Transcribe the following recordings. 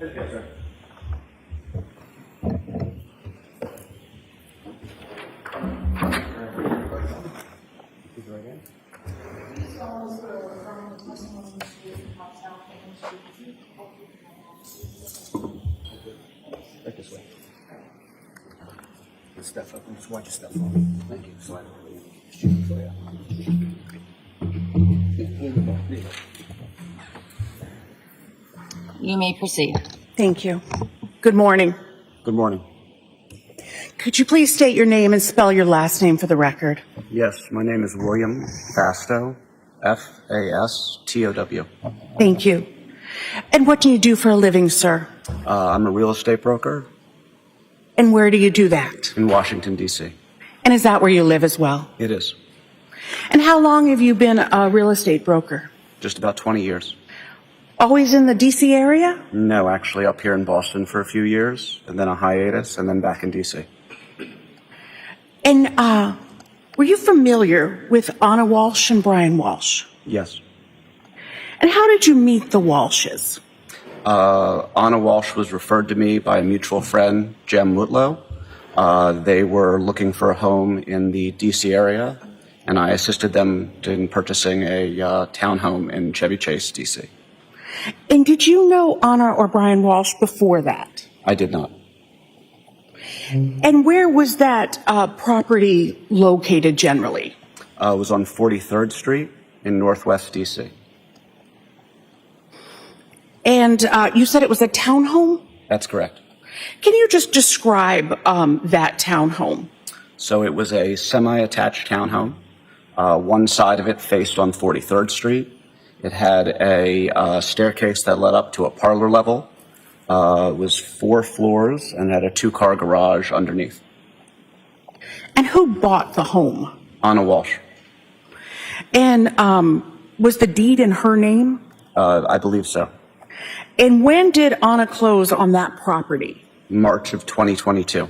Right this way. Good stuff up. Just watch your stuff for me. Thank you. Slide it. You may proceed. Thank you. Good morning. Good morning. Could you please state your name and spell your last name for the record? Yes, my name is William Fastow, Fastow. Thank you. And what do you do for a living, sir? I'm a real estate broker And where do you do that? in Washington, D.C. And is that where you live as well? It is. And how long have you been a real estate broker? Just about 20 years. Always in the D.C. area? No, actually up here in Boston for a few years, and then a hiatus, and then back in D.C. And were you familiar with Ana Walshe and Brian Walshe? Yes. And how did you meet the Walshes? Ana Walshe was referred to me by a mutual friend, Jem Mutlow. They were looking for a home in the D.C. area, and I assisted them in purchasing a townhome in Chevy Chase, D.C. And did you know Ana or Brian Walshe before that? I did not. And where was that property located generally? It was on 43rd Street in Northwest D.C. And you said it was a townhome? That's correct. Can you just describe that townhome? So it was a semi-attached townhome. One side of it faced on 43rd Street. It had a staircase that led up to a parlor level. It was 4 floors and had a 2-car garage underneath. And who bought the home? Ana Walshe. And was the deed in her name? I believe so. And when did Ana close on that property? March of 2022.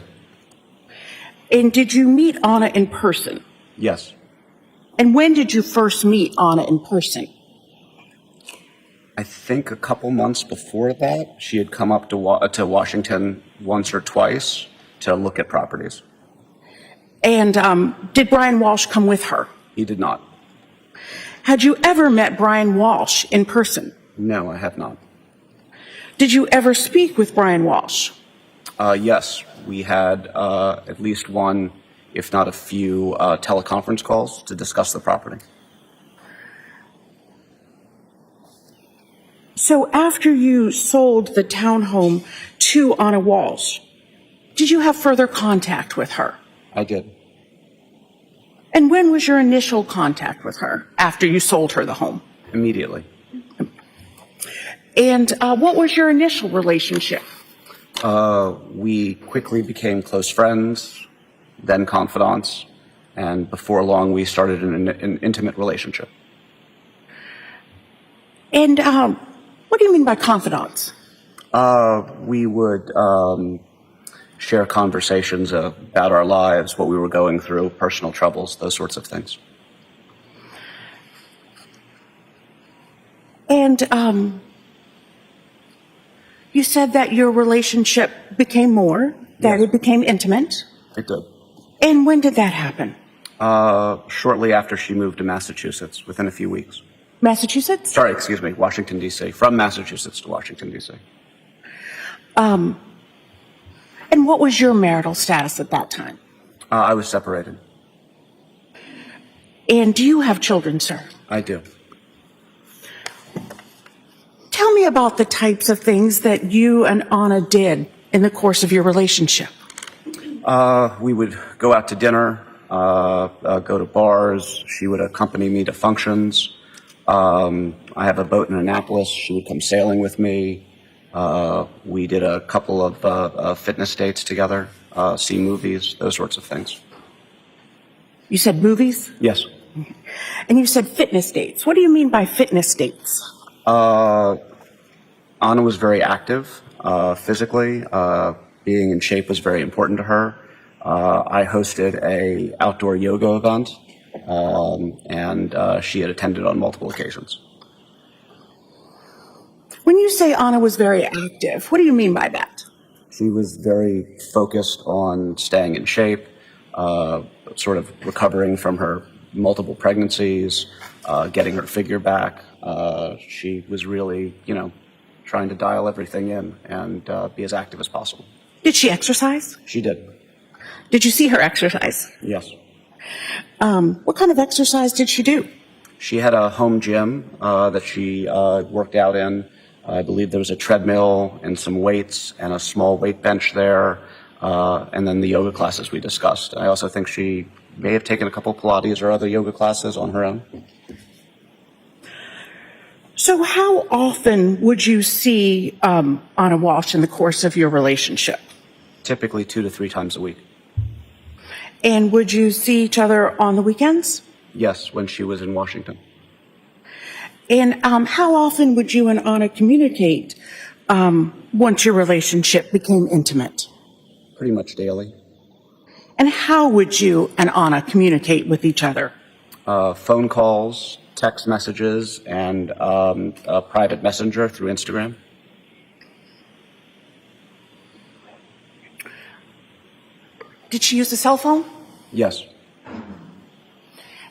And did you meet Ana in person? Yes. And when did you first meet Ana in person? I think a couple months before that, she had come up to Washington once or twice to look at properties. And did Brian Walshe come with her? He did not. Had you ever met Brian Walshe in person? No, I have not. Did you ever speak with Brian Walshe? Yes, we had at least one, if not a few, teleconference calls to discuss the property. So after you sold the townhome to Ana Walshe, did you have further contact with her? I did. And when was your initial contact with her after you sold her the home? Immediately. And what was your initial relationship? We quickly became close friends, then confidants, and before long we started an intimate relationship. And what do you mean by confidants? We would share conversations about our lives, what we were going through, personal troubles, those sorts of things. And you said that your relationship became more, that Yes. it became intimate. It did. And when did that happen? Shortly after she moved to Massachusetts, within a few weeks. Massachusetts? Sorry, excuse me, Washington, D.C. From Massachusetts to Washington, D.C. And what was your marital status at that time? I was separated. And do you have children, sir? I do. Tell me about the types of things that you and Ana did in the course of your relationship. We would go out to dinner, go to bars. She would accompany me to functions. I have a boat in Annapolis. She would come sailing with me. We did a couple of fitness dates together, see movies, those sorts of things. You said movies? Yes. And you said fitness dates. What do you mean by fitness dates? Ana was very active physically. Being in shape was very important to her. I hosted a outdoor yoga event, and she had attended on multiple occasions. When you say Ana was very active, what do you mean by that? She was very focused on staying in shape, sort of recovering from her multiple pregnancies, getting her figure back. She was really, trying to dial everything in and be as active as possible. Did she exercise? She did. Did you see her exercise? Yes. What kind of exercise did she do? She had a home gym that she worked out in. I believe there was a treadmill and some weights and a small weight bench there, and then the yoga classes we discussed. I also think she may have taken a couple Pilates or other yoga classes on her own. So how often would you see Ana Walshe in the course of your relationship? Typically 2 to 3 times a week. And would you see each other on the weekends? Yes, when she was in Washington. And how often would you and Ana communicate once your relationship became intimate? Pretty much daily. And how would you and Ana communicate with each other? Phone calls, text messages, and a private messenger through Instagram. Did she use a cell phone? Yes.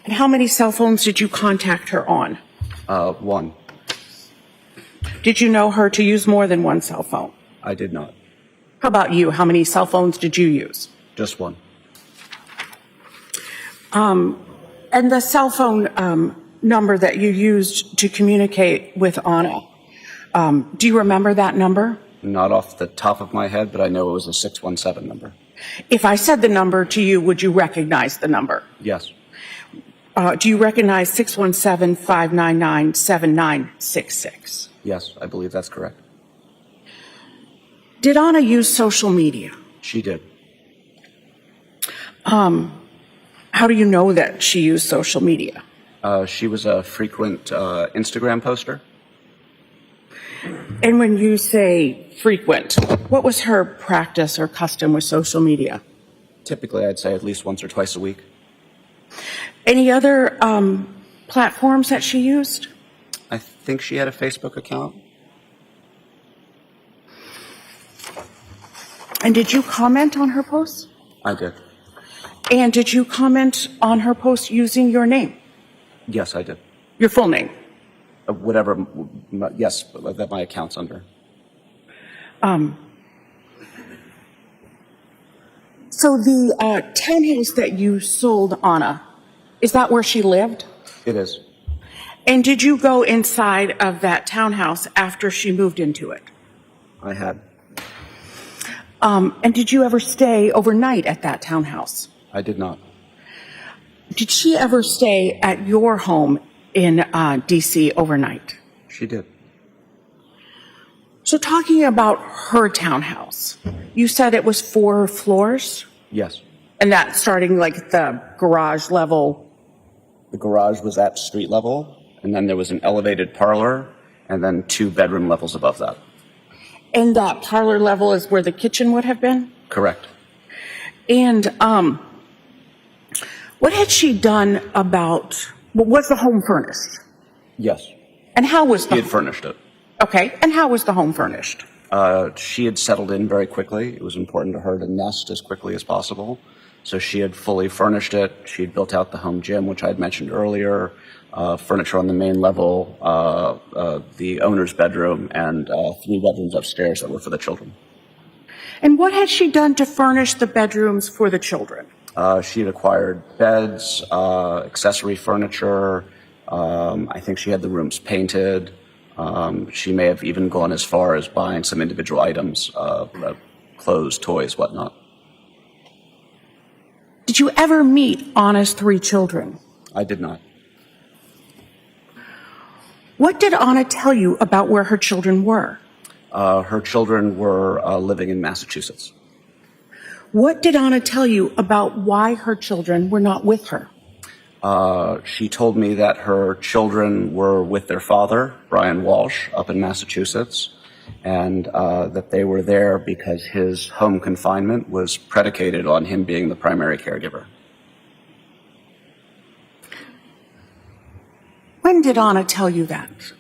And how many cell phones did you contact her on? 1. Did you know her to use more than one cell phone? I did not. How about you? How many cell phones did you use? Just 1. And the cell phone number that you used to communicate with Ana, do you remember that number? Not off the top of my head, but I know it was a 617 number. If I said the number to you, would you recognize the number? Yes. Do you recognize 617-599-7966? Yes, I believe that's correct. Did Ana use social media? She did. How do you know that she used social media? She was a frequent Instagram poster. And when you say frequent, what was her practice or custom with social media? Typically, I'd say at least once or twice a week. Any other platforms that she used? I think she had a Facebook account. And did you comment on her posts? I did. And did you comment on her post using your name? Yes, I did. Your full name? Whatever, yes, that my account's under. So the townhouse that you sold Ana, is that where she lived? It is. And did you go inside of that townhouse after she moved into it? I had. And did you ever stay overnight at that townhouse? I did not. Did she ever stay at your home in D.C. overnight? She did. So talking about her townhouse, you said it was 4 floors? Yes. And that starting like the garage level? The garage was at street level, and then there was an elevated parlor, and then 2 bedroom levels above that. And that parlor level is where the kitchen would have been? Correct. And what had she done about, was the home furnished? Yes. And how was He the had furnished it. Okay, and how was the home furnished? She had settled in very quickly. It was important to her to nest as quickly as possible. So she had fully furnished it. She had built out the home gym, which I had mentioned earlier, furniture on the main level, the owner's bedroom, and 3 bedrooms upstairs that were for the children. And what had she done to furnish the bedrooms for the children? She had acquired beds, accessory furniture. I think she had the rooms painted. She may have even gone as far as buying some individual items, clothes, toys, whatnot. Did you ever meet Ana's 3 children? I did not. What did Ana tell you about where her children were? Her children were living in Massachusetts. What did Ana tell you about why her children were not with her? She told me that her children were with their father, Brian Walshe, up in Massachusetts, and that they were there because his home confinement was predicated on him being the primary caregiver. When did Ana tell you that?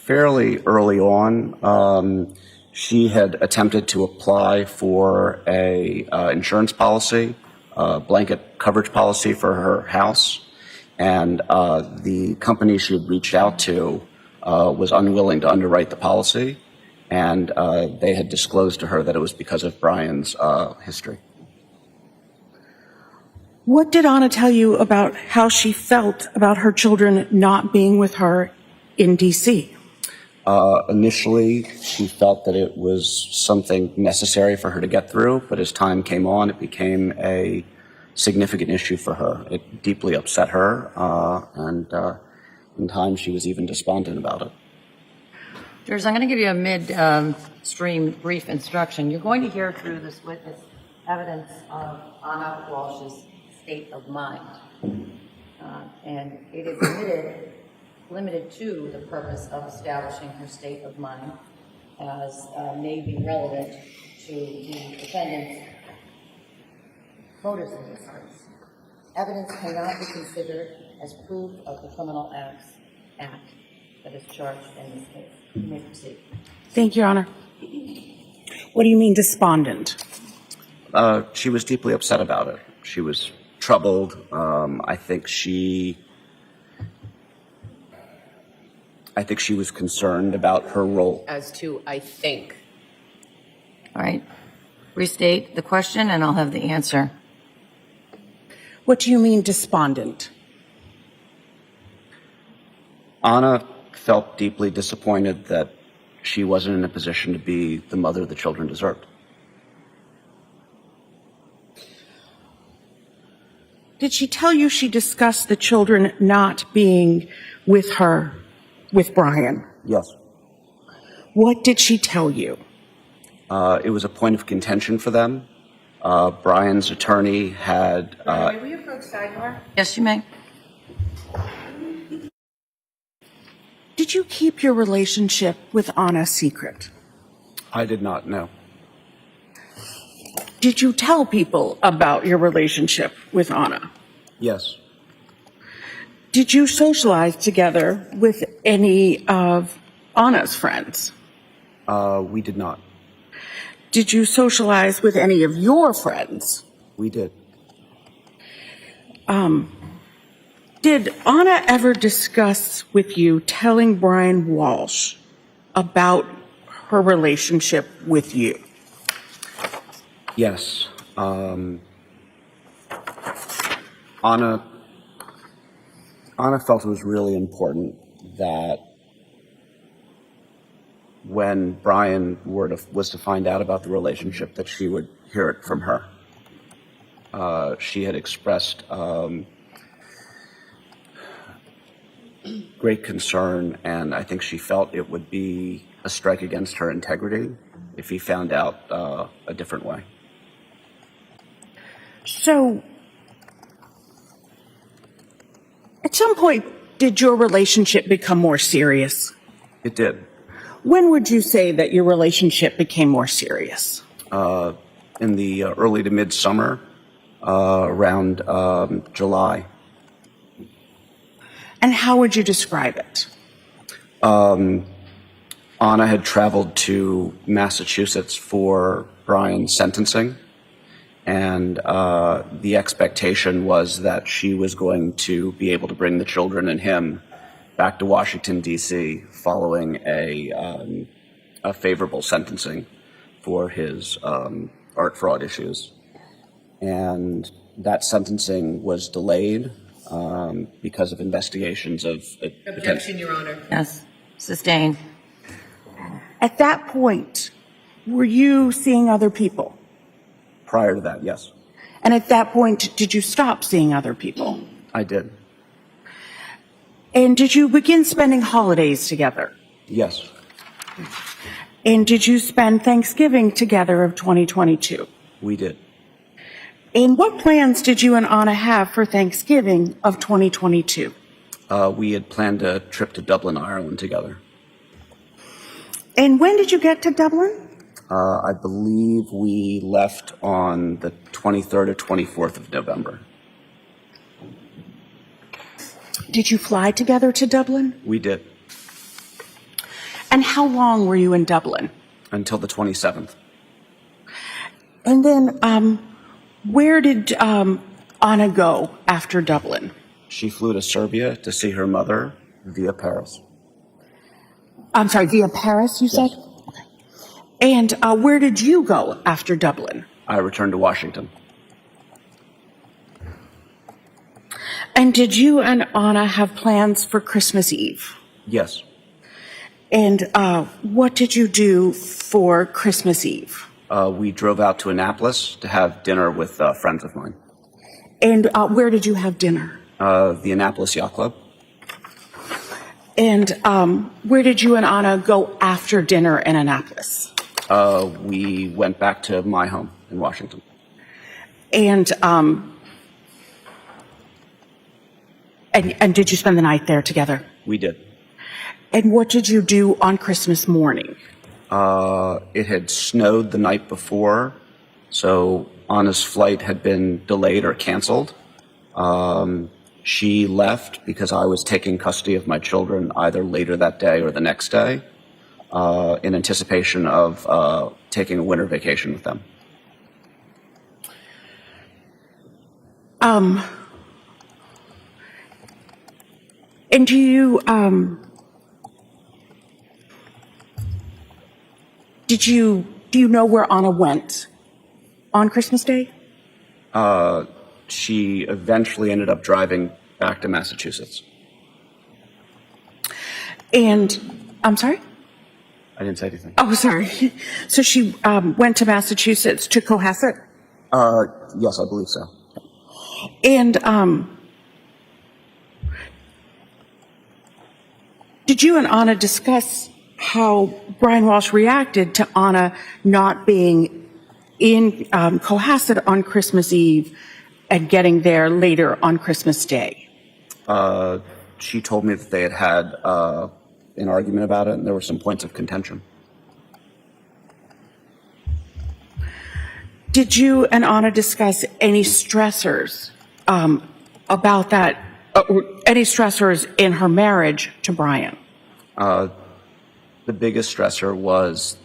fairly early on. She had attempted to apply for a insurance policy, blanket coverage policy for her house, and the company she had reached out to was unwilling to underwrite the policy, and they had disclosed to her that it was because of Brian's history. What did Ana tell you about how she felt about her children not being with her in D.C.? Initially, she felt that it was something necessary for her to get through, but as time came on, it became a significant issue for her. It deeply upset her, and in time she was even despondent about it. Jurors, I'm going to give you a mid-stream brief instruction. You're going to hear through this witness evidence of Ana Walshe's state of mind, and it is limited to the purpose of establishing her state of mind as may be relevant to the defendant's motives in this case. Evidence cannot be considered as proof of the criminal act that is charged in this case. You may proceed. Thank you, Your Honor. What do you mean despondent? She was deeply upset about it. She was troubled. I think she was concerned about her role. As to, I think. All right. Restate the question, and I'll have the answer. What do you mean despondent? Ana felt deeply disappointed that she wasn't in a position to be the mother the children deserved. Did she tell you she discussed the children not being with her, with Brian? Yes. What did she tell you? It was a point of contention for them. Brian's attorney had... Will you approach sidebar? Yes, you may. Did you keep your relationship with Ana secret? I did not know. Did you tell people about your relationship with Ana? Yes. Did you socialize together with any of Ana's friends? We did not. Did you socialize with any of your friends? We did. Did Ana ever discuss with you telling Brian Walshe about her relationship with you? Yes. Ana felt it was really important that when Brian was to find out about the relationship, that she would hear it from her. She had expressed great concern, and I think she felt it would be a strike against her integrity if he found out a different way. So, at some point, did your relationship become more serious? It did. When would you say that your relationship became more serious? In the early to mid-summer, around July. And how would you describe it? Ana had traveled to Massachusetts for Brian's sentencing, and the expectation was that she was going to be able to bring the children and him back to Washington, D.C., following a favorable sentencing for his art fraud issues. And that sentencing was delayed because of investigations of... Objection, Your Honor. Yes. Sustained. At that point, were you seeing other people? Prior to that, yes. And at that point, did you stop seeing other people? I did. And did you begin spending holidays together? Yes. And did you spend Thanksgiving together of 2022? We did. And what plans did you and Ana have for Thanksgiving of 2022? We had planned a trip to Dublin, Ireland together. And when did you get to Dublin? I believe we left on the 23rd or 24th of November. Did you fly together to Dublin? We did. And how long were you in Dublin? Until the 27th. And then where did Ana go after Dublin? She flew to Serbia to see her mother via Paris. I'm sorry, via Paris, you said? Okay. And where did you go after Dublin? I returned to Washington. And did you and Ana have plans for Christmas Eve? Yes. And what did you do for Christmas Eve? We drove out to Annapolis to have dinner with friends of mine. And where did you have dinner? The Annapolis Yacht Club. And where did you and Ana go after dinner in Annapolis? We went back to my home in Washington. And did you spend the night there together? We did. And what did you do on Christmas morning? It had snowed the night before, so Anna's flight had been delayed or canceled. She left because I was taking custody of my children either later that day or the next day, in anticipation of taking a winter vacation with them. And do you do you know where Ana went on Christmas Day? She eventually ended up driving back to Massachusetts. And I'm sorry? I didn't say anything. Oh, sorry. So she went to Massachusetts to Cohasset? Yes, I believe so. And did you and Ana discuss how Brian Walshe reacted to Ana not being in Cohasset on Christmas Eve and getting there later on Christmas Day? She told me that they had had an argument about it, and there were some points of contention. Did you and Ana discuss any stressors about that, any stressors in her marriage to Brian? The biggest stressor was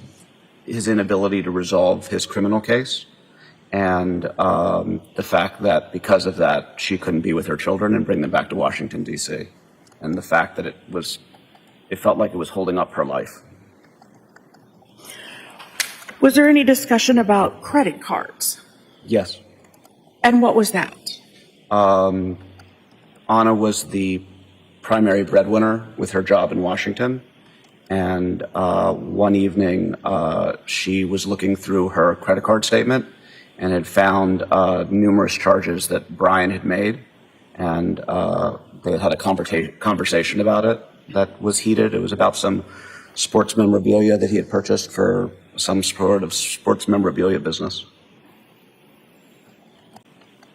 his inability to resolve his criminal case, and the fact that because of that, she couldn't be with her children and bring them back to Washington, D.C., and the fact that it felt like it was holding up her life. Was there any discussion about credit cards? Yes. And what was that? Ana was the primary breadwinner with her job in Washington. And one evening, she was looking through her credit card statement and had found numerous charges that Brian had made. And they had had a conversation about it that was heated. It was about some sports memorabilia that he had purchased for some sort of sports memorabilia business.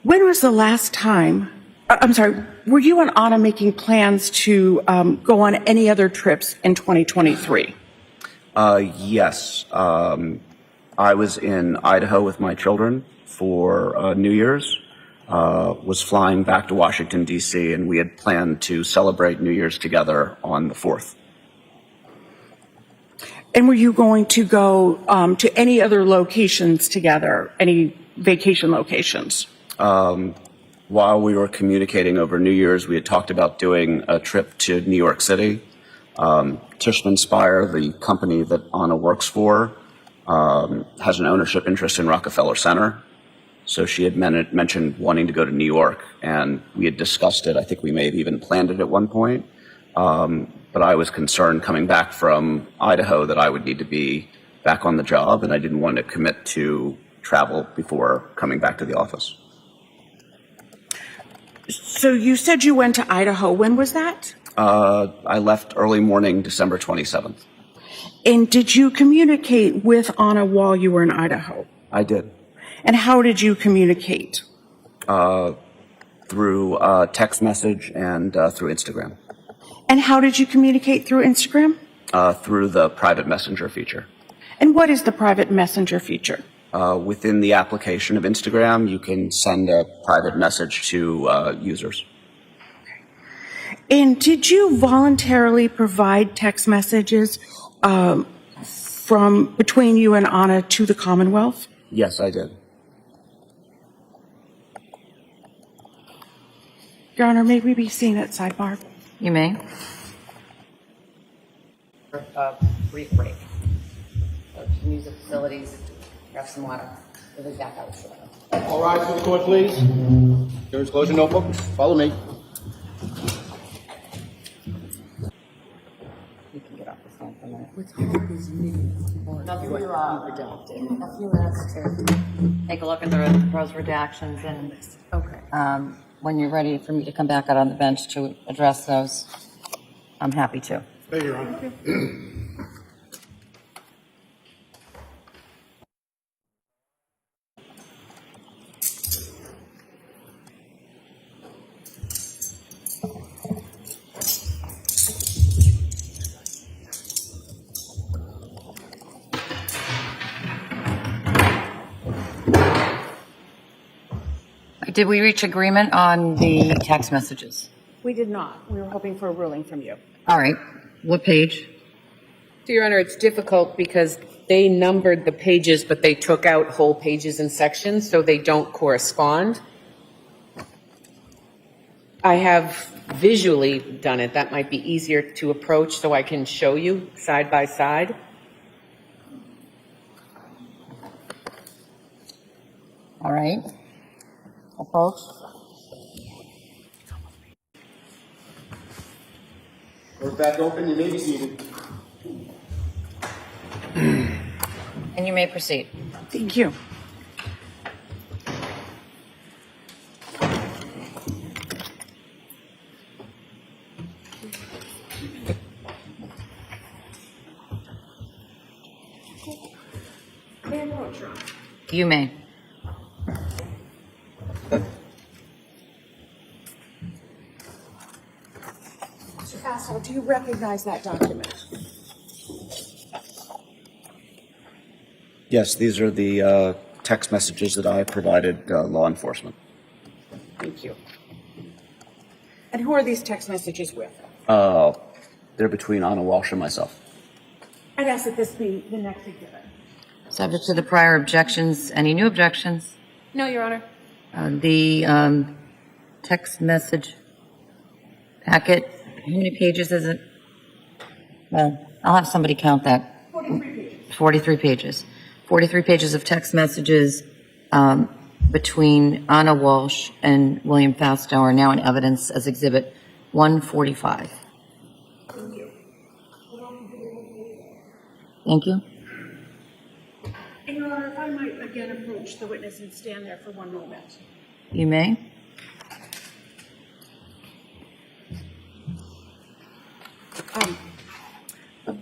When was the last time, I'm sorry, were you and Ana making plans to go on any other trips in 2023? Yes. I was in Idaho with my children for New Year's, was flying back to Washington, D.C., and we had planned to celebrate New Year's together on the 4th. And were you going to go to any other locations together, any vacation locations? While we were communicating over New Year's, we had talked about doing a trip to New York City. Tishman Speyer, the company that Ana works for, has an ownership interest in Rockefeller Center. So she had mentioned wanting to go to New York, and we had discussed it. I think we may have even planned it at one point. But I was concerned coming back from Idaho that I would need to be back on the job, and I didn't want to commit to travel before coming back to the office. So you said you went to Idaho. When was that? I left early morning, December 27th. And did you communicate with Ana while you were in Idaho? I did. And how did you communicate? Through text message and through Instagram. And how did you communicate through Instagram? Through the private messenger feature. And what is the private messenger feature? Within the application of Instagram, you can send a private message to users. And did you voluntarily provide text messages, from between you and Ana to the Commonwealth? Yes, I did. Your Honor, may we be seen at sidebar? You may. Brief break. So you can use the facilities, grab some water. We'll be back out shortly. All rise to the court, please. Hearing's closed. Notebook. Follow me. You can get off the phone for a minute. I'll give you a few minutes to take a look at the proposed redactions and when you're ready for me to come back out on the bench to address those, I'm happy to. Thank you, Your Honor. Did we reach agreement on the text messages? We did not. We were hoping for a ruling from you. All right. What page? So, Your Honor, it's difficult because they numbered the pages, but they took out whole pages and sections, so they don't correspond. I have visually done it. That might be easier to approach so I can show you side by side. All right. Approach. Doors back open. You may be seated. And you may proceed. Thank you. You may. Mr. Fastow, do you recognize that document? Yes, these are the text messages that I provided law enforcement. Thank you. And who are these text messages with? They're between Ana Walshe and myself. I'd ask that this be the next exhibit. Subject to the prior objections. Any new objections? No, Your Honor. The text message packet, how many pages is it? Well, I'll have somebody count that. 43 pages. 43 pages. 43 pages of text messages between Ana Walshe and William Fastow are now in evidence as Exhibit 145. Thank you. Thank you. And Your Honor, if I might again approach the witness and stand there for one moment. You may.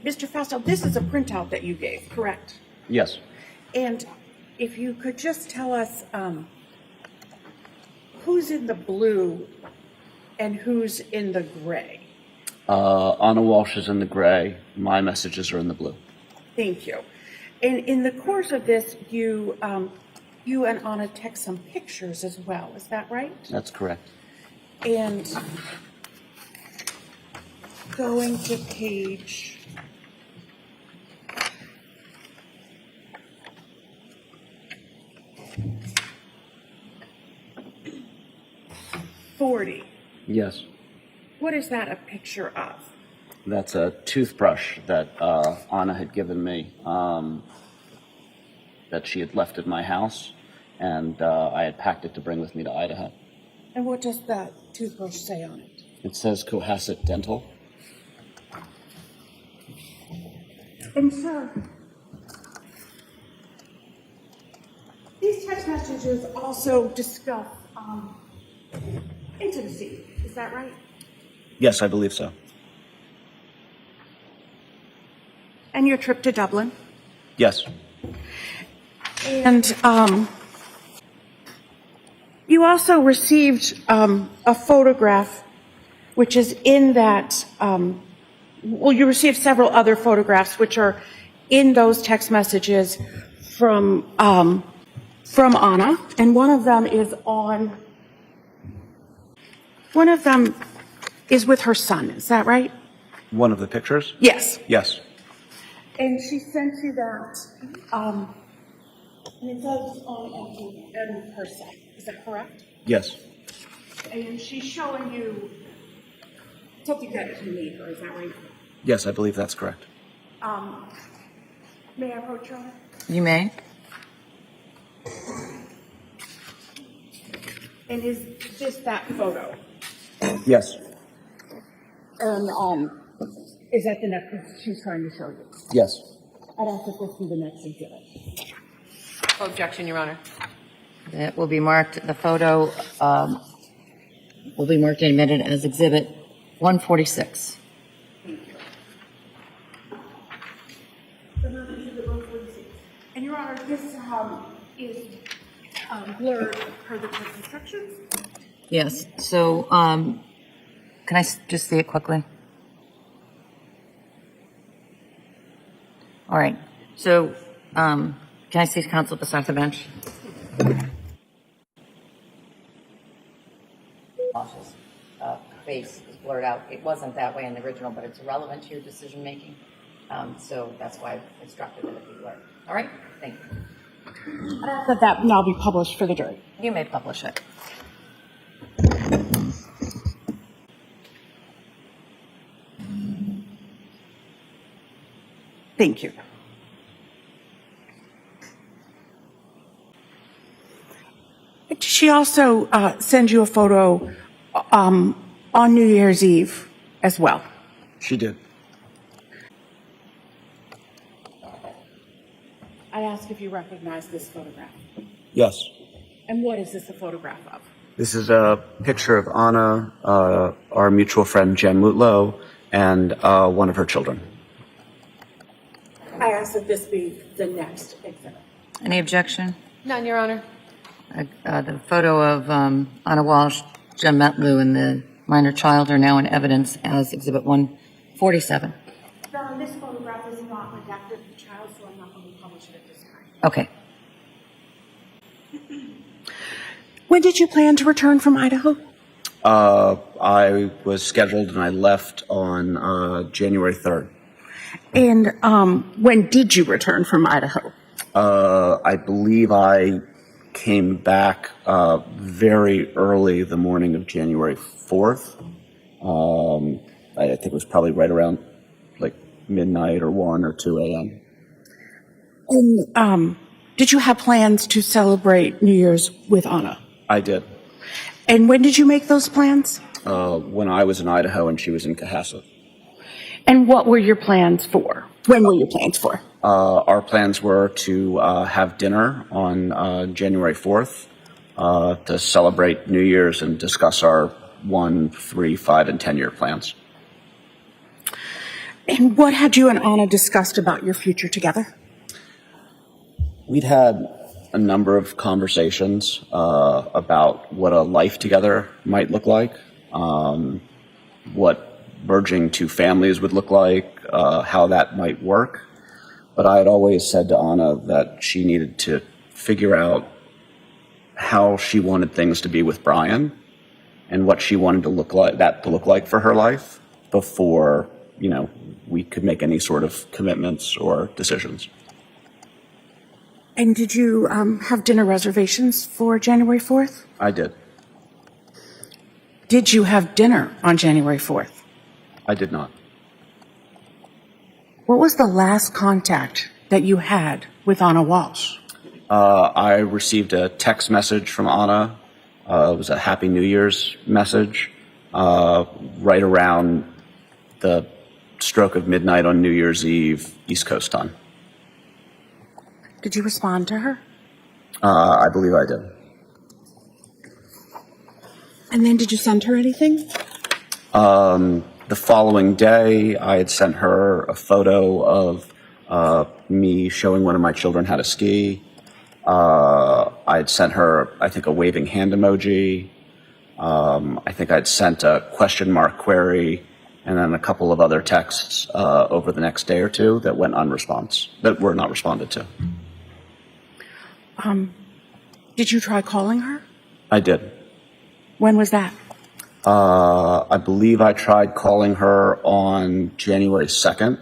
Mr. Fastow, this is a printout that you gave, correct? Yes. And if you could just tell us who's in the blue and who's in the gray. Ana Walshe is in the gray. My messages are in the blue. Thank you. And in the course of this, you and Ana text some pictures as well. Is that right? That's correct. And going to page 40. Yes. What is that a picture of? That's a toothbrush that Ana had given me that she had left at my house, and I had packed it to bring with me to Idaho. And what does that toothbrush say on it? It says Cohasset Dental. And sir, these text messages also discuss intimacy. Is that right? Yes, I believe so. And your trip to Dublin? Yes. And you also received a photograph, which is in that, well, you received several other photographs, which are in those text messages from Ana, and one of them is with her son. Is that right? One of the pictures? Yes. Yes. And she sent you that, and it says on empty and her set. Is that correct? Yes. And she's showing you something that you need her, is that right? Yes, I believe that's correct. May I approach her? You may. And is this that photo? Yes. And is that the necklace she's trying to show you? Yes. I'd ask that this be the next exhibit. Objection, Your Honor. It will be marked, the photo will be marked and admitted as Exhibit 146. And Your Honor, this is blurred per the court's instructions. Yes, so can I just see it quickly? All right, so can I see counsel beside the bench? Walsh's face is blurred out. It wasn't that way in the original, but it's relevant to your decision making. So that's why I instructed that it be blurred. All right, thank you. I'd ask that that now be published for the jury. You may publish it. Thank you. Did she also send you a photo on New Year's Eve as well? She did. I'd ask if you recognize this photograph. Yes. And what is this a photograph of? This is a picture of Ana, our mutual friend Jen Mutlow, and one of her children. I ask that this be the next exhibit. Any objection? None, Your Honor. The photo of Ana Walshe, Jen Mutlow, and the minor child are now in evidence as Exhibit 147. This photograph is not redacted of the child, so I'm not going to publish it at this time. Okay. When did you plan to return from Idaho? I was scheduled and I left on January 3rd. And when did you return from Idaho? I believe I came back very early the morning of January 4th. I think it was probably right around like midnight or 1 or 2 a.m. And did you have plans to celebrate New Year's with Ana? I did. And when did you make those plans? When I was in Idaho and she was in Cohasset. And what were your plans for? When were your plans for? Our plans were to have dinner on January 4th to celebrate New Year's and discuss our 1, 3, 5, and 10-year plans. And what had you and Ana discussed about your future together? We'd had a number of conversations about what a life together might look like, what merging two families would look like, how that might work. But I had always said to Ana that she needed to figure out how she wanted things to be with Brian and what she wanted to look like for her life before, we could make any sort of commitments or decisions. And did you have dinner reservations for January 4th? I did. Did you have dinner on January 4th? I did not. What was the last contact that you had with Ana Walshe? I received a text message from Ana. It was a Happy New Year's message right around the stroke of midnight on New Year's Eve, East Coast time. Did you respond to her? I believe I did. And then did you send her anything? The following day, I had sent her a photo of me showing one of my children how to ski. I had sent her, I think, a waving hand emoji. I think I'd sent a question mark query and then a couple of other texts over the next day or two that were not responded to. Did you try calling her? I did. When was that? I believe I tried calling her on January 2nd,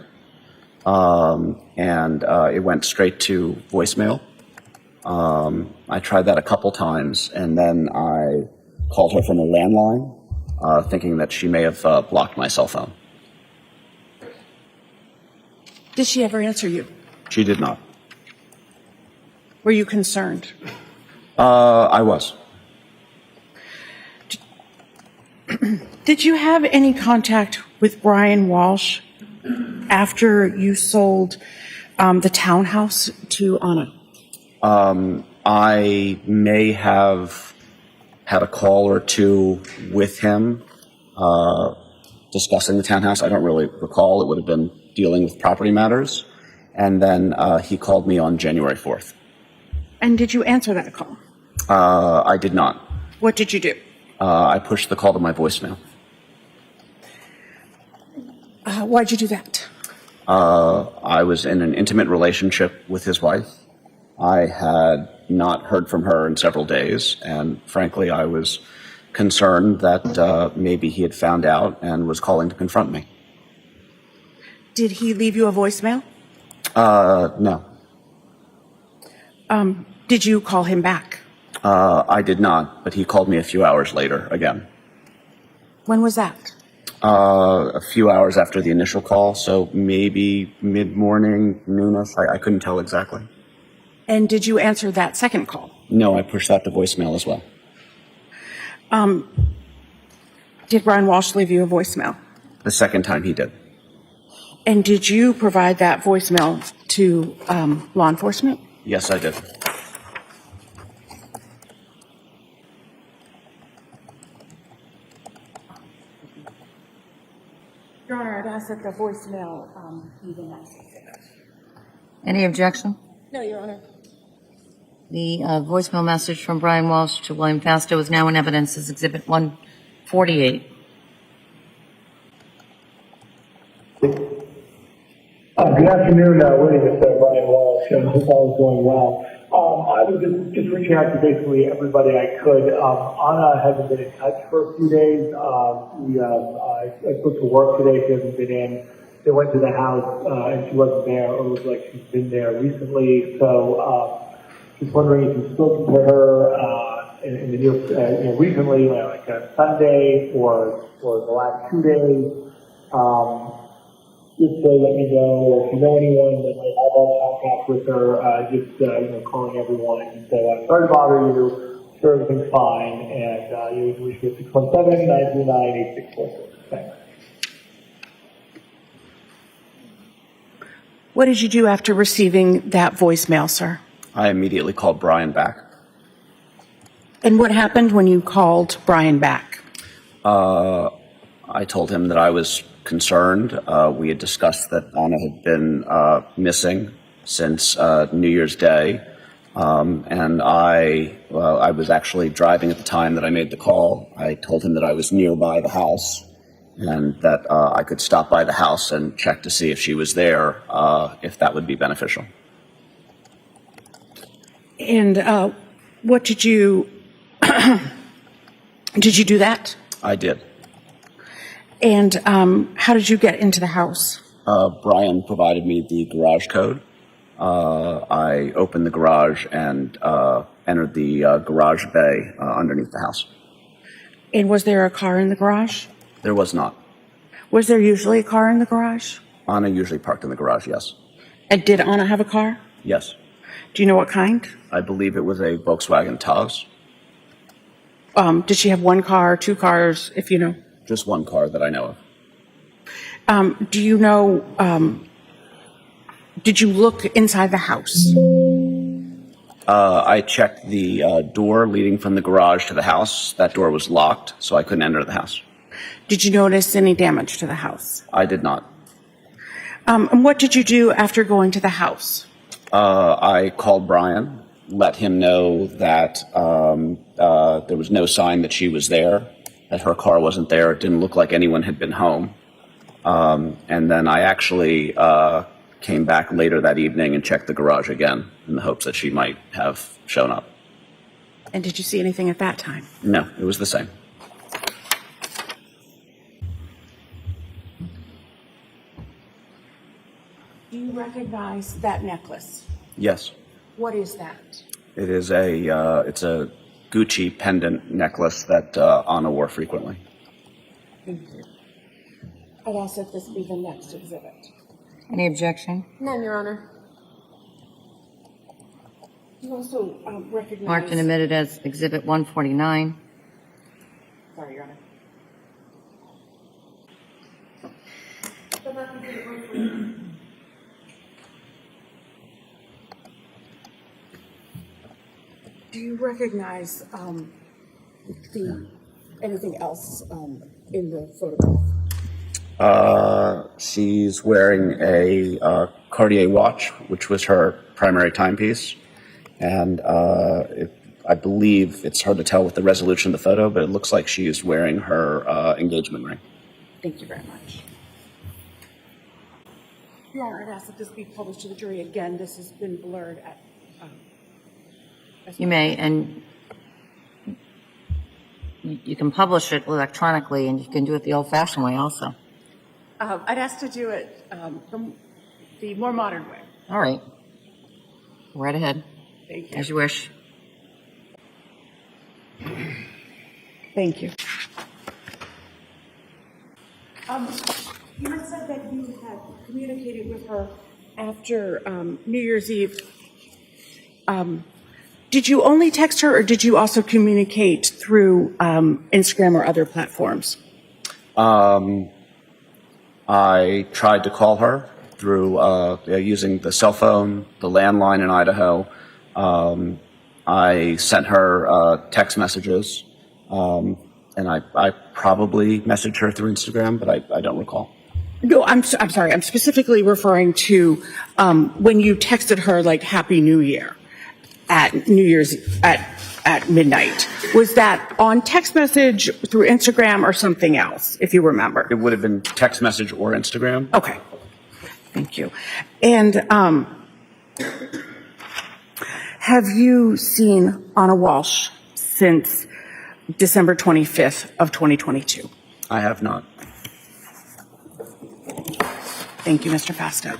and it went straight to voicemail. I tried that a couple times, and then I called her from a landline, thinking that she may have blocked my cell phone. Did she ever answer you? She did not. Were you concerned? I was. Did you have any contact with Brian Walshe after you sold the townhouse to Ana? I may have had a call or two with him discussing the townhouse. I don't really recall. It would have been dealing with property matters. And then he called me on January 4th. And did you answer that call? I did not. What did you do? I pushed the call to my voicemail. Why'd you do that? I was in an intimate relationship with his wife. I had not heard from her in several days, and frankly, I was concerned that maybe he had found out and was calling to confront me. Did he leave you a voicemail? No. Did you call him back? I did not, but he called me a few hours later again. When was that? A few hours after the initial call, so maybe mid-morning, noonish. I couldn't tell exactly. And did you answer that second call? No, I pushed that to voicemail as well. Did Brian Walshe leave you a voicemail? The second time he did. And did you provide that voicemail to law enforcement? Yes, I did. Your Honor, I'd ask that the voicemail be the next. Any objection? No, Your Honor. The voicemail message from Brian Walshe to William Fastow is now in evidence as Exhibit 148. Good afternoon, William. It's Brian Walshe. I hope all is going well. I was just reaching out to basically everybody I could. Ana hasn't been in touch for a few days. I spoke to work today. She hasn't been in. They went to the house and she wasn't there, or it looks like she's been there recently. So just wondering if you've spoken to her in the near, recently, like Sunday or the last 2 days. Just let me know, or if you know anyone that might have all contact with her, just calling everyone. So sorry to bother you. Sure, everything's fine, and you wish you 617-939-8646. Thanks. What did you do after receiving that voicemail, sir? I immediately called Brian back. And what happened when you called Brian back? I told him that I was concerned. We had discussed that Ana had been missing since New Year's Day, and I was actually driving at the time that I made the call. I told him that I was nearby the house and that I could stop by the house and check to see if she was there, if that would be beneficial. And what did you did you do that? I did. And how did you get into the house? Brian provided me the garage code. I opened the garage and entered the garage bay underneath the house. And was there a car in the garage? There was not. Was there usually a car in the garage? Ana usually parked in the garage, yes. And did Ana have a car? Yes. Do you know what kind? I believe it was a Volkswagen Taos. Did she have one car, two cars, if you know? Just one car that I know of. Do you know, did you look inside the house? I checked the door leading from the garage to the house. That door was locked, so I couldn't enter the house. Did you notice any damage to the house? I did not. And what did you do after going to the house? I called Brian, let him know that there was no sign that she was there, that her car wasn't there. It didn't look like anyone had been home. And then I actually came back later that evening and checked the garage again in the hopes that she might have shown up. And did you see anything at that time? No, it was the same. Do you recognize that necklace? Yes. What is that? It is it's a Gucci pendant necklace that Ana wore frequently. Thank you. I'd ask that this be the next exhibit. Any objection? None, Your Honor. Do you also recognize... Marked and admitted as Exhibit 149. Sorry, Your Honor. Do you recognize anything else in the photograph? She's wearing a Cartier watch, which was her primary timepiece. And I believe it's hard to tell with the resolution of the photo, but it looks like she is wearing her engagement ring. Thank you very much. Your Honor, I'd ask that this be published to the jury. Again, this has been blurred at... You may, and you can publish it electronically, and you can do it the old-fashioned way also. I'd ask to do it the more modern way. All right. Right ahead, Thank you. as you wish. Thank you. You had said that you had communicated with her after New Year's Eve. Did you only text her, or did you also communicate through Instagram or other platforms? I tried to call her through using the cell phone, the landline in Idaho. I sent her text messages, and I probably messaged her through Instagram, but I don't recall. No, I'm sorry. I'm specifically referring to when you texted her like Happy New Year at New Year's at midnight. Was that on text message, through Instagram, or something else, if you remember? It would have been text message or Instagram. Okay. Thank you. And have you seen Ana Walshe since December 25th of 2022? I have not. Thank you, Mr. Fastow.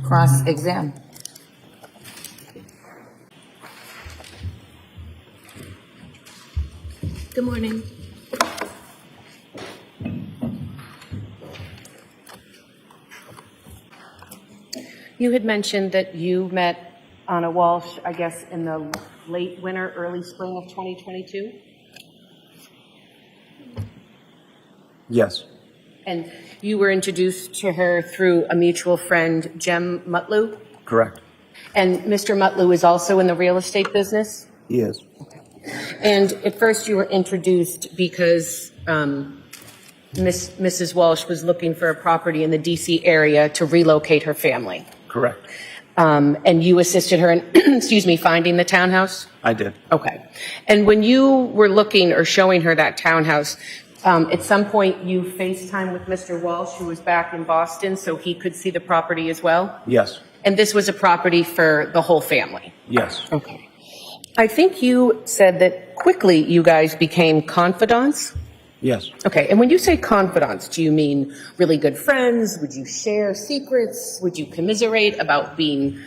Cross-exam. Good morning. You had mentioned that you met Ana Walshe, I guess, in the late winter, early spring of 2022? Yes. And you were introduced to her through a mutual friend, Jem Mutlu? Correct. And Mr. Mutlu is also in the real estate business? He is. And at first you were introduced because Mrs. Walshe was looking for a property in the D.C. area to relocate her family. Correct. And you assisted her in, excuse me, finding the townhouse? I did. Okay. And when you were looking or showing her that townhouse, at some point you FaceTime with Mr. Walshe, who was back in Boston, so he could see the property as well? Yes. And this was a property for the whole family? Yes. Okay. I think you said that quickly you guys became confidants? Yes. Okay, and when you say confidants, do you mean really good friends? Would you share secrets? Would you commiserate about being,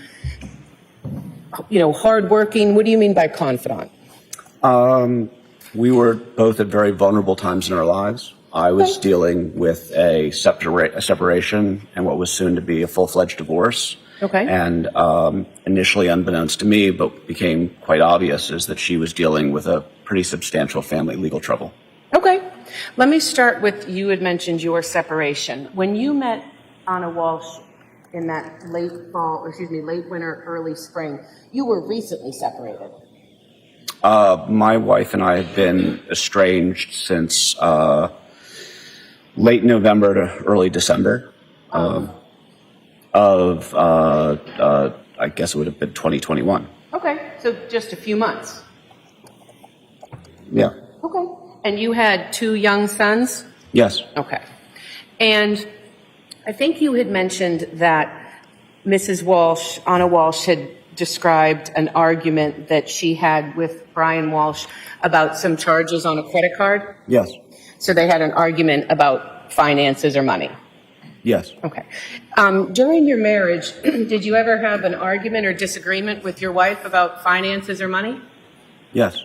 hardworking? What do you mean by confidant? We were both at very vulnerable times in our lives. I was dealing with a separation and what was soon to be a full-fledged divorce. Okay. And initially unbeknownst to me, but became quite obvious, is that she was dealing with a pretty substantial family legal trouble. Okay. Let me start with, you had mentioned your separation. When you met Ana Walshe in that late winter, early spring, you were recently separated. My wife and I have been estranged since late November to early December I guess it would have been 2021. Okay, so just a few months. Yeah. Okay. And you had 2 young sons? Yes. Okay. And I think you had mentioned that Mrs. Walshe, Ana Walshe, had described an argument that she had with Brian Walshe about some charges on a credit card. Yes. So they had an argument about finances or money. Yes. Okay. During your marriage, did you ever have an argument or disagreement with your wife about finances or money? Yes.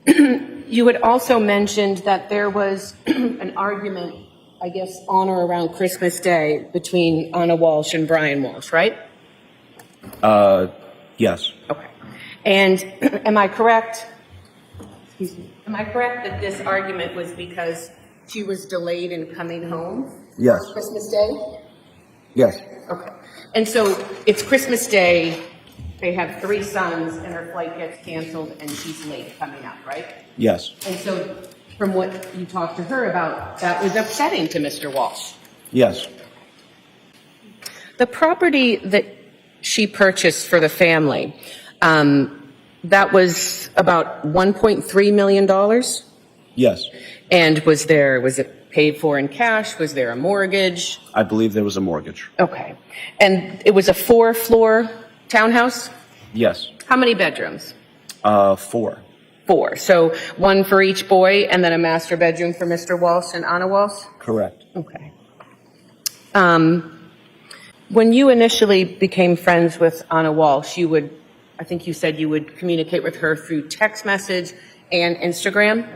You had also mentioned that there was an argument, I guess, on or around Christmas Day between Ana Walshe and Brian Walshe, right? Yes. Okay. And am I correct? Excuse me. Am I correct that this argument was because she was delayed in coming home? Yes. Christmas Day? Yes. Okay. And so it's Christmas Day. They have 3 sons, and her flight gets canceled, and she's late coming up, right? Yes. And so, from what you talked to her about, that was upsetting to Mr. Walshe. Yes. The property that she purchased for the family, that was about $1.3 million? Yes. And was it paid for in cash? Was there a mortgage? I believe there was a mortgage. Okay. And it was a 4-floor townhouse? Yes. How many bedrooms? 4. 4. So 1 for each boy, and then a master bedroom for Mr. Walshe and Ana Walshe? Correct. Okay. When you initially became friends with Ana Walshe, I think you said you would communicate with her through text message and Instagram?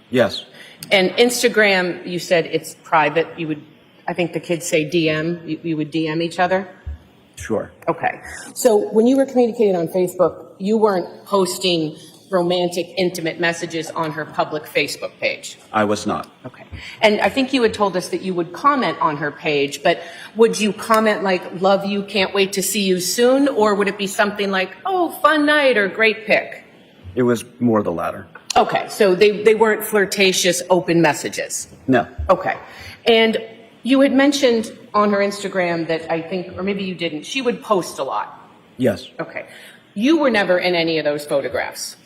Yes. And Instagram, you said it's private. I think the kids say DM. You would DM each other? Sure. Okay. So when you were communicating on Facebook, you weren't posting romantic, intimate messages on her public Facebook page? I was not. Okay. And I think you had told us that you would comment on her page, but would you comment like, love you, can't wait to see you soon? Or would it be something like, oh, fun night or great pic? It was more the latter. Okay. So they weren't flirtatious, open messages? No. Okay. And you had mentioned on her Instagram that I think, or maybe you didn't, she would post a lot. Yes. Okay. You were never in any of those photographs?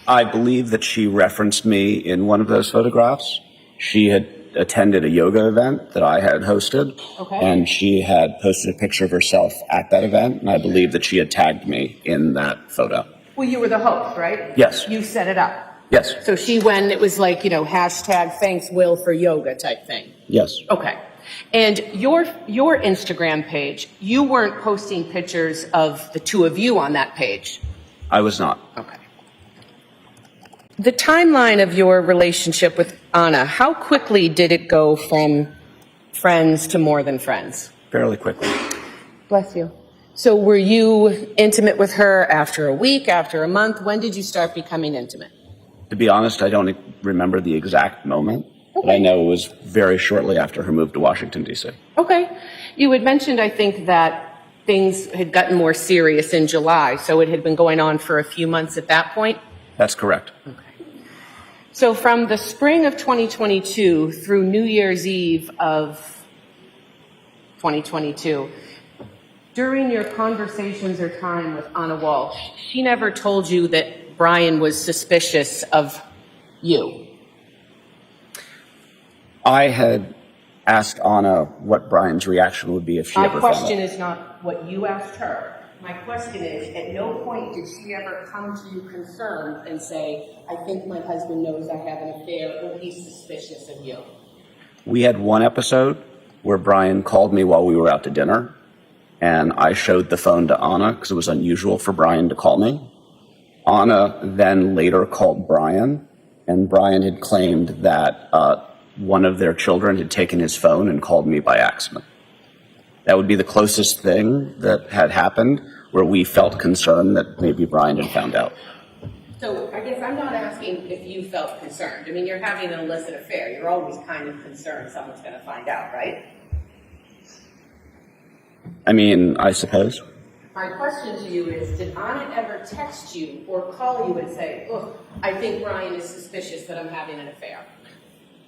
I believe that she referenced me in one of those photographs. She had attended a yoga event that I had hosted, Okay. and she had posted a picture of herself at that event, and I believe that she had tagged me in that photo. Well, you were the host, right? Yes. You set it up. Yes. So she went, it was like, hashtag thanks Will for yoga type thing. Yes. Okay. And your Instagram page, you weren't posting pictures of the 2 of you on that page? I was not. Okay. The timeline of your relationship with Ana, how quickly did it go from friends to more than friends? Fairly quickly. Bless you. So were you intimate with her after a week, after a month? When did you start becoming intimate? To be honest, I don't remember the exact moment, but I know it was very shortly after her move to Washington, D.C. Okay. You had mentioned, I think, that things had gotten more serious in July, so it had been going on for a few months at that point? That's correct. Okay. So from the spring of 2022 through New Year's Eve of 2022, during your conversations or time with Ana Walshe, she never told you that Brian was suspicious of you? I had asked Ana what Brian's reaction would be if she My ever found question out. is not what you asked her. My question is, at no point did she ever come to you concerned and say, I think my husband knows I have an affair or he's suspicious of you? We had one episode where Brian called me while we were out to dinner, and I showed the phone to Ana because it was unusual for Brian to call me. Ana then later called Brian, and Brian had claimed that one of their children had taken his phone and called me by accident. That would be the closest thing that had happened where we felt concerned that maybe Brian had found out. So I guess I'm not asking if you felt concerned. I mean, you're having an illicit affair. You're always kind of concerned someone's going to find out, right? I mean, I suppose. My question to you is, did Ana ever text you or call you and say, look, I think Brian is suspicious that I'm having an affair?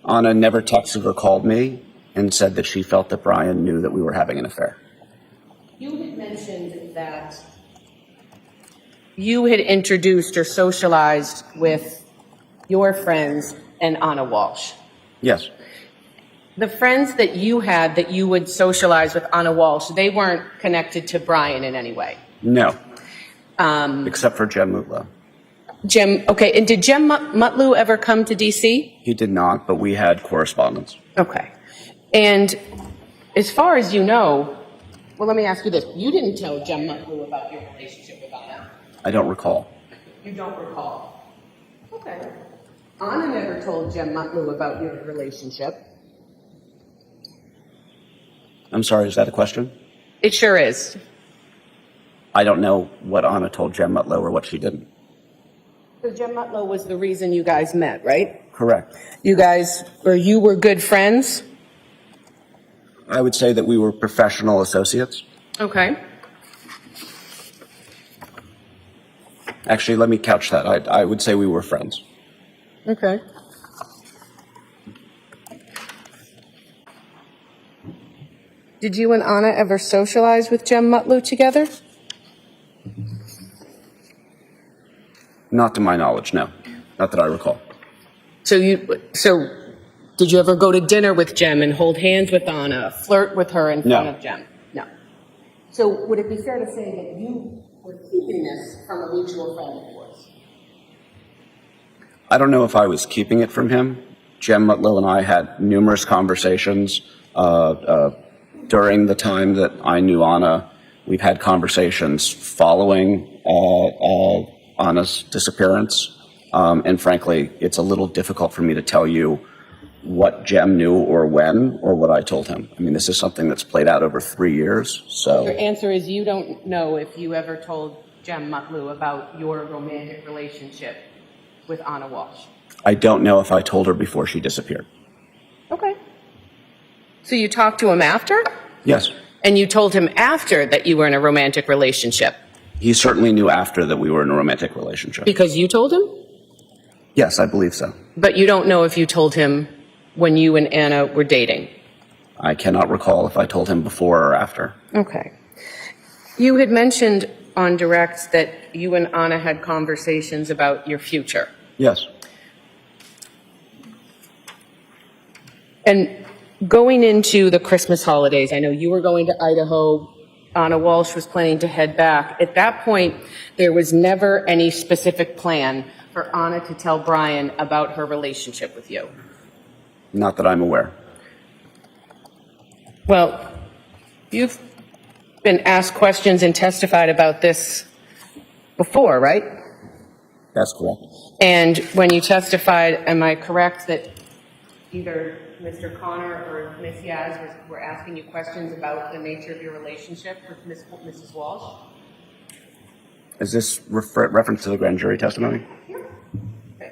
Ana never texted or called me and said that she felt that Brian knew that we were having an affair. You had mentioned that you had introduced or socialized with your friends and Ana Walshe. Yes. The friends that you had that you would socialize with Ana Walshe, they weren't connected to Brian in any way? No. Except for Jen Mutlow. Jem, okay, and did Jem Mutlu ever come to DC? He did not, but we had correspondence. Okay. And as far as you know, well, let me ask you this. You didn't tell Jem Mutlu about your relationship with Ana. I don't recall. You don't recall. Okay. Ana never told Jem Mutlu about your relationship. I'm sorry, is that a question? It sure is. I don't know what Ana told Jem Mutlow or what she didn't. So Jem Mutlu was the reason you guys met, right? Correct. You guys, or you were good friends? I would say that we were professional associates. Okay. Actually, let me couch that. I would say we were friends. Okay. Did you and Ana ever socialize with Jem Mutlu together? Not to my knowledge, no. Not that I recall. So did you ever go to dinner with Jem and hold hands with Ana, flirt with her in front No. of Jem? No. So would it be fair to say that you were keeping this from a mutual friend of yours? I don't know if I was keeping it from him. Jem Mutlow and I had numerous conversations during the time that I knew Ana. We've had conversations following Ana's disappearance. And frankly, it's a little difficult for me to tell you what Jem knew or when or what I told him. I mean, this is something that's played out over 3 years. So Your answer is you don't know if you ever told Jem Mutlu about your romantic relationship with Ana Walshe. I don't know if I told her before she disappeared. Okay. So you talked to him after? Yes. And you told him after that you were in a romantic relationship? He certainly knew after that we were in a romantic relationship. Because you told him? Yes, I believe so. But you don't know if you told him when you and Ana were dating? I cannot recall if I told him before or after. Okay. You had mentioned on direct that you and Ana had conversations about your future. Yes. And going into the Christmas holidays, I know you were going to Idaho. Ana Walshe was planning to head back. At that point, there was never any specific plan for Ana to tell Brian about her relationship with you. Not that I'm aware. Well, you've been asked questions and testified about this before, right? That's correct. And when you testified, am I correct that either Mr. Connor or Ms. Yaz were asking you questions about the nature of your relationship with Mrs. Walsh? Is this reference to the grand jury testimony?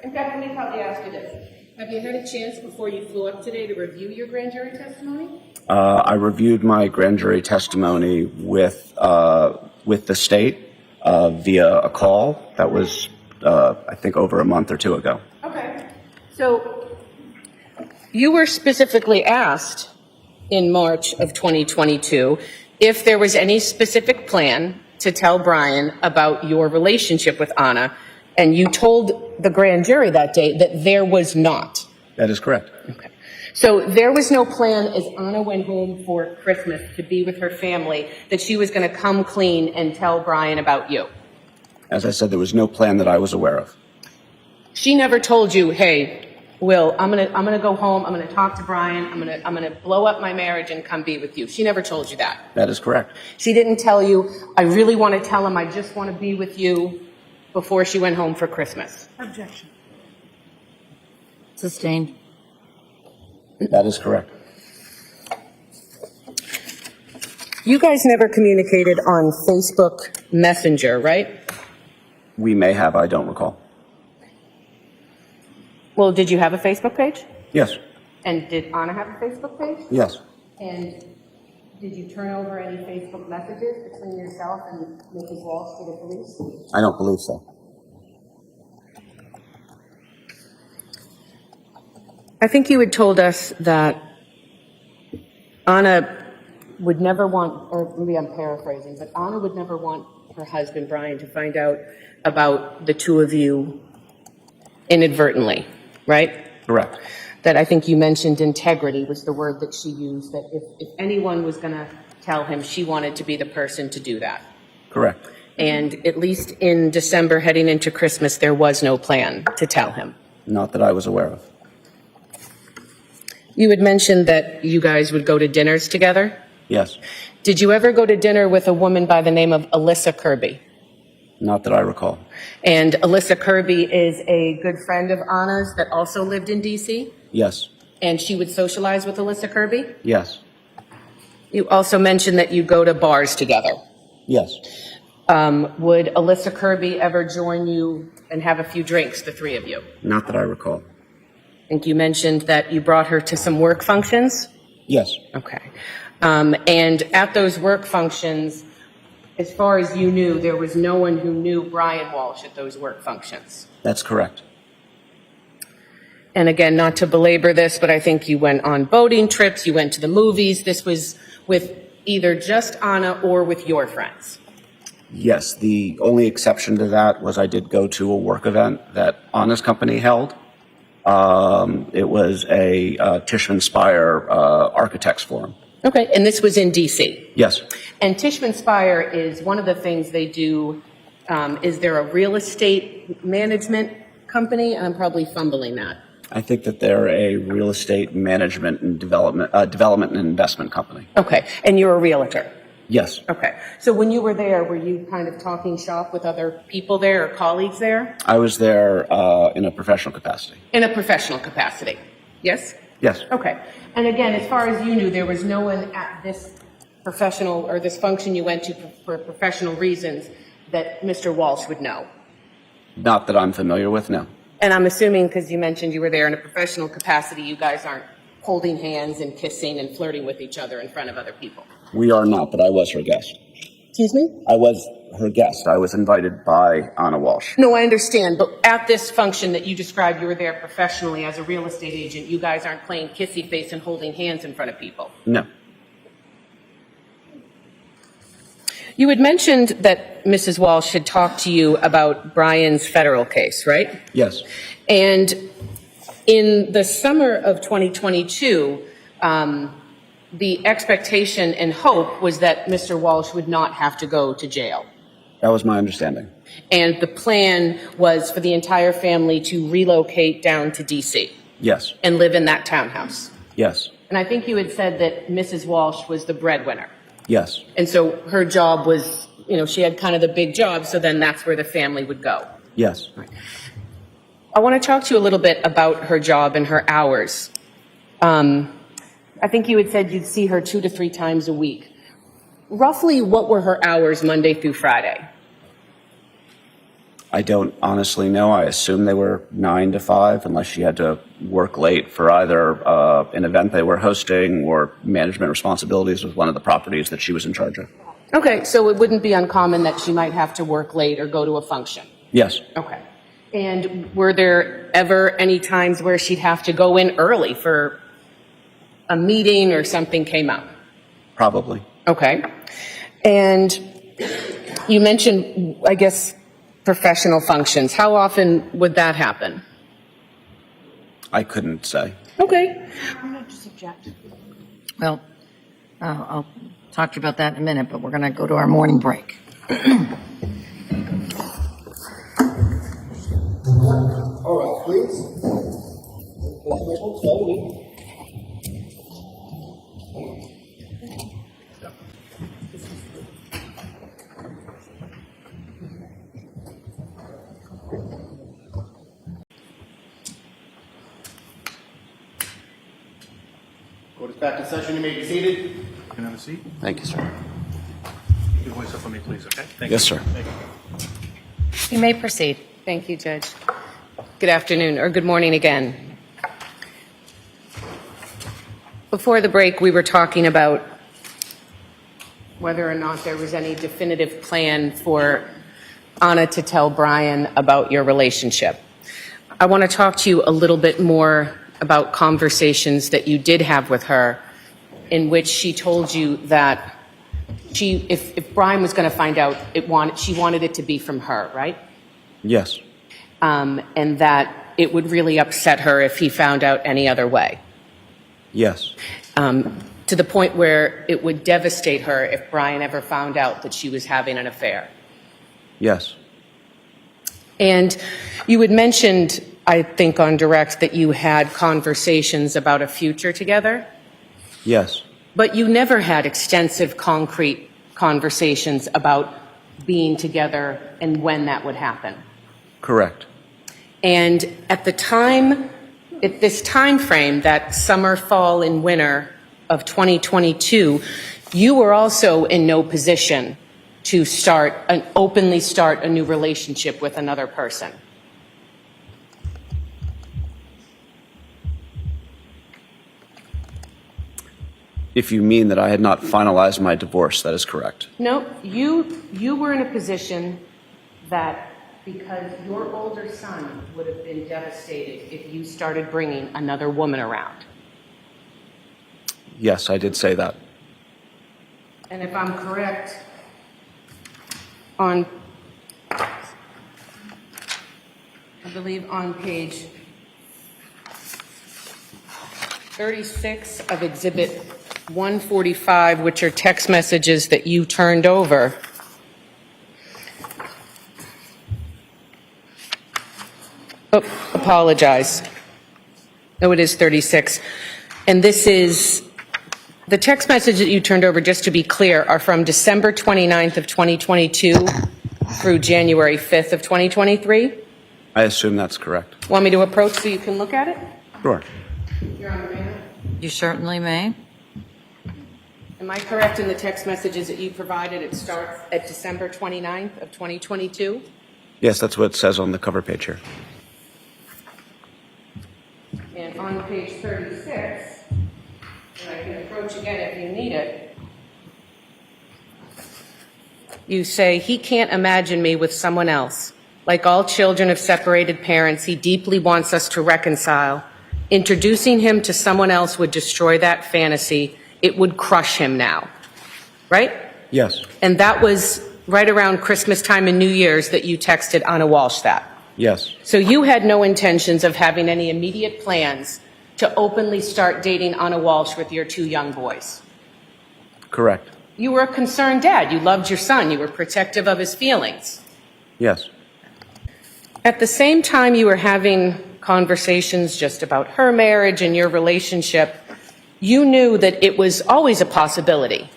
In fact, let me probably ask you this. Have you had a chance before you flew up today to review your grand jury testimony? I reviewed my grand jury testimony with the state via a call that was, I think, over a month or two ago. Okay. So you were specifically asked in March of 2022 if there was any specific plan to tell Brian about your relationship with Ana, and you told the grand jury that day that there was not. That is correct. Okay. So there was no plan as Ana went home for Christmas to be with her family that she was going to come clean and tell Brian about you. As I said, there was no plan that I was aware of. She never told you, hey, Will, I'm gonna go home, I'm gonna talk to Brian, I'm gonna blow up my marriage and come be with you. She never told you that. That is correct. She didn't tell you, I really want to tell him I just want to be with you before she went home for Christmas. Objection. Sustained. That is correct. You guys never communicated on Facebook Messenger, right? We may have, I don't recall. Well, did you have a Facebook page? Yes. And did Ana have a Facebook page? Yes. And did you turn over any Facebook messages between yourself and Mrs. Walsh to the police? I don't believe so. I think you had told us that Ana would never want, or maybe I'm paraphrasing, but Ana would never want her husband, Brian, to find out about the two of you inadvertently, right? Correct. That I think you mentioned integrity was the word that she used, that if anyone was going to tell him, she wanted to be the person to do that. Correct. And at least in December, heading into Christmas, there was no plan to tell him. Not that I was aware of. You had mentioned that you guys would go to dinners together. Yes. Did you ever go to dinner with a woman by the name of Alyssa Kirby? Not that I recall. And Alyssa Kirby is a good friend of Anna's that also lived in D.C.? Yes. And she would socialize with Alyssa Kirby? Yes. You also mentioned that you go to bars together. Yes. Would Alyssa Kirby ever join you and have a few drinks, the three of you? Not that I recall. I think you mentioned that you brought her to some work functions? Yes. Okay. And at those work functions, as far as you knew, there was no one who knew Brian Walshe at those work functions? That's correct. And again, not to belabor this, but I think you went on boating trips, you went to the movies. This was with either just Ana or with your friends? Yes. The only exception to that was I did go to a work event that Anna's company held. It was a Tishman Speyer Architects Forum. Okay, and this was in D.C.? Yes. And Tishman Speyer is one of the things they do, is there a real estate management company? And I'm probably fumbling that. I think that they're a real estate management and development and investment company. Okay, and you're a realtor? Yes. Okay, so when you were there, were you kind of talking shop with other people there or colleagues there? I was there in a professional capacity. In a professional capacity, yes? Yes. Okay, and again, as far as you knew, there was no one at this professional or this function you went to for professional reasons that Mr. Walshe would know? Not that I'm familiar with, no. And I'm assuming, because you mentioned you were there in a professional capacity, you guys aren't holding hands and kissing and flirting with each other in front of other people? We are not, but I was her guest. Excuse me? I was her guest. I was invited by Ana Walshe. No, I understand, but at this function that you described, you were there professionally as a real estate agent. You guys aren't playing kissy face and holding hands in front of people. No. You had mentioned that Mrs. Walshe had talked to you about Brian's federal case, right? Yes. And in the summer of 2022, the expectation and hope was that Mr. Walshe would not have to go to jail. That was my understanding. And the plan was for the entire family to relocate down to D.C. Yes. and live in that townhouse. Yes. And I think you had said that Mrs. Walshe was the breadwinner. Yes. And so her job was, you know, she had kind of the big job, so then that's where the family would go. Yes. I want to talk to you a little bit about her job and her hours. I think you had said you'd see her 2 to 3 times a week. Roughly, what were her hours Monday through Friday? I don't honestly know. I assume they were 9 to 5, unless she had to work late for either an event they were hosting or management responsibilities with one of the properties that she was in charge of. Okay, so it wouldn't be uncommon that she might have to work late or go to a function? Yes. Okay. And were there ever any times where she'd have to go in early for a meeting or something came up? Probably. Okay. And you mentioned, I guess, professional functions. How often would that happen? I couldn't say. Okay. I'm not just object. Well, I'll talk to you about that in a minute, but we're going to go to our morning break. All right, please. Slowly. Court is back in session. You may be seated. You can have a seat. Thank you, sir. You can voice up for me, please, okay? Thank Yes, you. sir. Thank you. You may proceed. Thank you, Judge. Good afternoon, or good morning again. Before the break, we were talking about whether or not there was any definitive plan for Ana to tell Brian about your relationship. I want to talk to you a little bit more about conversations that you did have with her in which she told you that if Brian was going to find out, she wanted it to be from her, right? Yes. And that it would really upset her if he found out any other way. Yes. To the point where it would devastate her if Brian ever found out that she was having an affair. Yes. And you had mentioned, I think on direct, that you had conversations about a future together, Yes. but you never had extensive, concrete conversations about being together and when that would happen. Correct. And at the time, at this time frame, that summer, fall, and winter of 2022, you were also in no position to openly start a new relationship with another person. If you mean that I had not finalized my divorce, that is correct. No, you were in a position that because your older son would have been devastated if you started bringing another woman around. Yes, I did say that. And if I'm correct, I believe on page 36 of Exhibit 145, which are text messages that you turned over, oh, apologize. No, it is 36. And this is, the text message that you turned over, just to be clear, are from December 29th of 2022 through January 5th of 2023. I assume that's correct. Want me to approach so you can look at it? Sure. Your Honor, may I? You certainly may. Am I correct in the text messages that you provided? It starts at December 29th of 2022? Yes, that's what it says on the cover page here. And on page 36, and I can approach again if you need it, you say, "He can't imagine me with someone else. Like all children of separated parents, he deeply wants us to reconcile. Introducing him to someone else would destroy that fantasy. It would crush him now." Right? Yes. And that was right around Christmas time and New Year's that you texted Ana Walshe that. Yes. So you had no intentions of having any immediate plans to openly start dating Ana Walshe with your two young boys. Correct. You were a concerned dad. You loved your son. You were protective of his feelings. Yes. At the same time you were having conversations just about her marriage and your relationship, you knew that it was always a possibility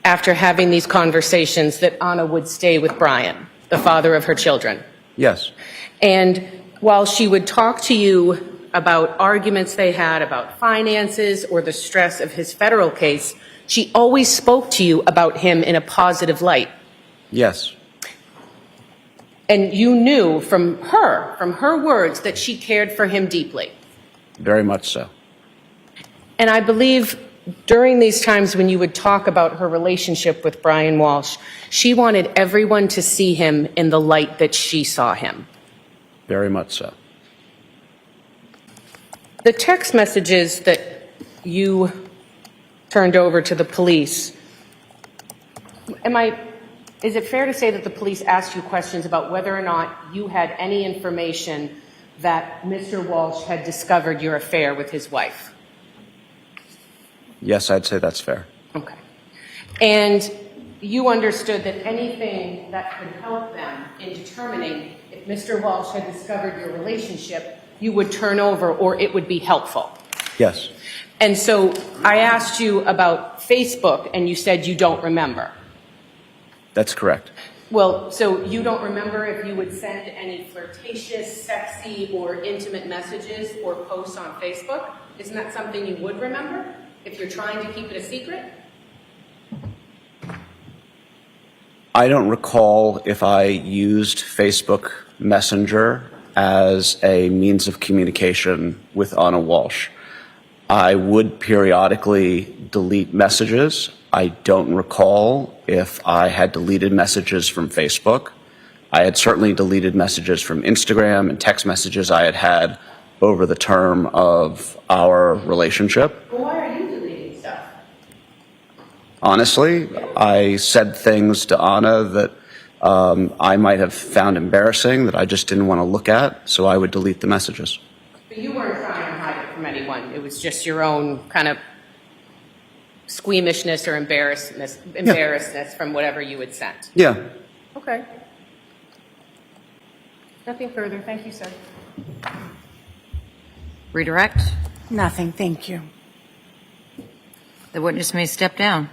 after having these conversations that Ana would stay with Brian, the father of her children. Yes. And while she would talk to you about arguments they had about finances or the stress of his federal case, she always spoke to you about him in a positive light. Yes. And you knew from her words, that she cared for him deeply. Very much so. And I believe during these times when you would talk about her relationship with Brian Walshe, she wanted everyone to see him in the light that she saw him. Very much so. The text messages that you turned over to the police, is it fair to say that the police asked you questions about whether or not you had any information that Mr. Walshe had discovered your affair with his wife? Yes, I'd say that's fair. Okay. And you understood that anything that could help them in determining if Mr. Walshe had discovered your relationship, you would turn over or it would be helpful. Yes. And so I asked you about Facebook and you said you don't remember. That's correct. Well, so you don't remember if you would send any flirtatious, sexy, or intimate messages or posts on Facebook? Isn't that something you would remember if you're trying to keep it a secret? I don't recall if I used Facebook Messenger as a means of communication with Ana Walshe. I would periodically delete messages. I don't recall if I had deleted messages from Facebook. I had certainly deleted messages from Instagram and text messages I had had over the term of our relationship. Well, why are you deleting stuff? Honestly, I said things to Ana that I might have found embarrassing that I just didn't want to look at, so I would delete the messages. But you weren't trying to hide it from anyone. It was just your own kind of squeamishness or embarrassness from whatever you had sent. Yeah. Okay. Nothing further. Thank you, sir. Redirect. Nothing, thank you. The witness may step down.